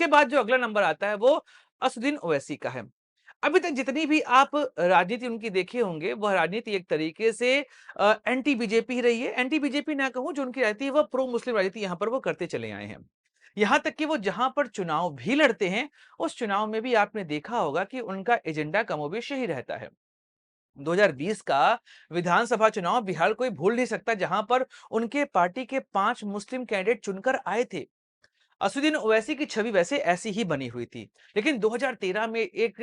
बाद जो अगला नंबर आता है वो असदुद्दीन ओवैसी का है। अभी तक जितनी भी आप राजनीति उनकी देखे होंगे, वह राजनीति एक तरीके से एंटी बीजेपी ही रही है। एंटी बीजेपी ना कहूँ, जो उनकी राजनीति है वह प्रो मुस्लिम राजनीति यहाँ पर वो करते चले आए हैं। यहाँ तक कि वो जहाँ पर चुनाव भी लड़ते हैं, उस चुनाव में भी आपने देखा होगा कि उनका एजेंडा कमोबेश यही रहता है। 2020 का विधानसभा चुनाव बिहार कोई भूल नहीं सकता, जहां पर उनके पार्टी के 5 मुस्लिम कैंडिडेट चुनकर आए थे। असदुद्दीन ओवैसी की छवि वैसे ऐसी ही बनी हुई थी। लेकिन 2013 में एक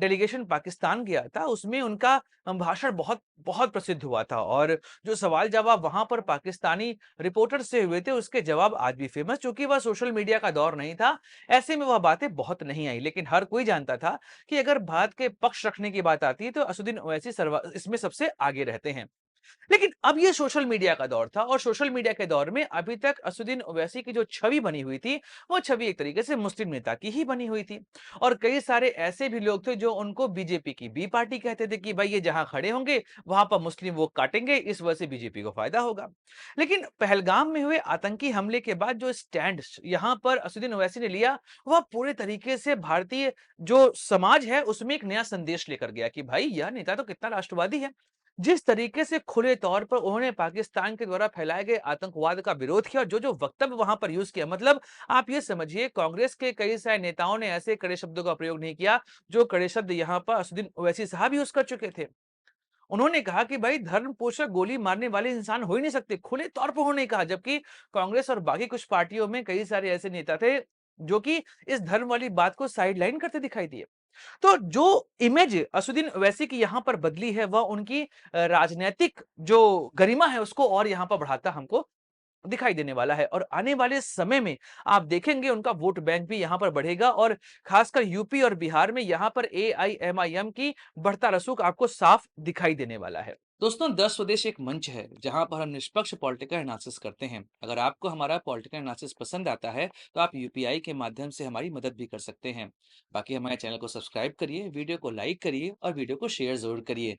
डेलीगेशन पाकिस्तान गया था, उसमें उनका भाषण बहुत बहुत प्रसिद्ध हुआ था और जो सवाल-जवाब वहाँ पर पाकिस्तानी रिपोर्टर से हुए थे, उसके जवाब आज भी फेमस, चूँकि वह सोशल मीडिया का दौर नहीं था, ऐसे में वह बातें बहुत नहीं आई। लेकिन हर कोई जानता था कि अगर भारत के पक्ष रखने की बात आती है, तो असदुद्दीन ओवैसी इसमें सबसे आगे रहते हैं। लेकिन अब ये सोशल मीडिया का दौर था और सोशल मीडिया के दौर में अभी तक असदुद्दीन ओवैसी की जो छवि बनी हुई थी, वो छवि एक तरीके से मुस्लिम नेता की ही बनी हुई थी। और कई सारे ऐसे भी लोग थे जो उनको बीजेपी की बी पार्टी कहते थे कि भाई ये जहां खड़े होंगे वहां पर मुस्लिम वोट काटेंगे, इस वजह से बीजेपी को फायदा होगा। लेकिन पहलगाम में हुए आतंकी हमले के बाद जो स्टैंड यहाँ पर असदुद्दीन ओवैसी ने लिया, वह पूरे तरीके से भारतीय जो समाज है उसमें एक नया संदेश लेकर गया कि भाई यह नेता तो कितना राष्ट्रवादी है। जिस तरीके से खुले तौर पर उन्होंने पाकिस्तान के द्वारा फैलाए गए आतंकवाद का विरोध किया और जो-जो वक्तव्य वहां पर यूज किया, मतलब आप ये समझिए कांग्रेस के कई सारे नेताओं ने ऐसे कड़े शब्दों का प्रयोग नहीं किया, जो कड़े शब्द यहाँ पर असदुद्दीन ओवैसी साहब यूज कर चुके थे। उन्होंने कहा कि भाई धर्म पोषक गोली मारने वाले इंसान हो ही नहीं सकते, खुले तौर पर उन्होंने कहा, जबकि कांग्रेस और बाकी कुछ पार्टियों में कई सारे ऐसे नेता थे जो कि इस धर्म वाली बात को साइडलाइन करते दिखाई दिए। तो जो इमेज असुद्दीन ओवैसी की यहाँ पर बदली है, वह उनकी राजनैतिक जो गरिमा है उसको और यहाँ पर बढ़ाता हमको दिखाई देने वाला है। और आने वाले समय में आप देखेंगे उनका वोट बैंक भी यहाँ पर बढ़ेगा और खासकर यूपी और बिहार में यहाँ पर एआईएमआईएम की बढ़ता रसूख आपको साफ दिखाई देने वाला है। दोस्तों, 10 स्वदेश एक मंच है जहां पर हम निष्पक्ष पॉलिटिकल एनालिसिस करते हैं। अगर आपको हमारा पॉलिटिकल एनालिसिस पसंद आता है तो आप यूपीआई के माध्यम से हमारी मदद भी कर सकते हैं। बाकी हमारे चैनल को सब्सक्राइब करिए, वीडियो को लाइक करिए और वीडियो को शेयर जरूर करिए।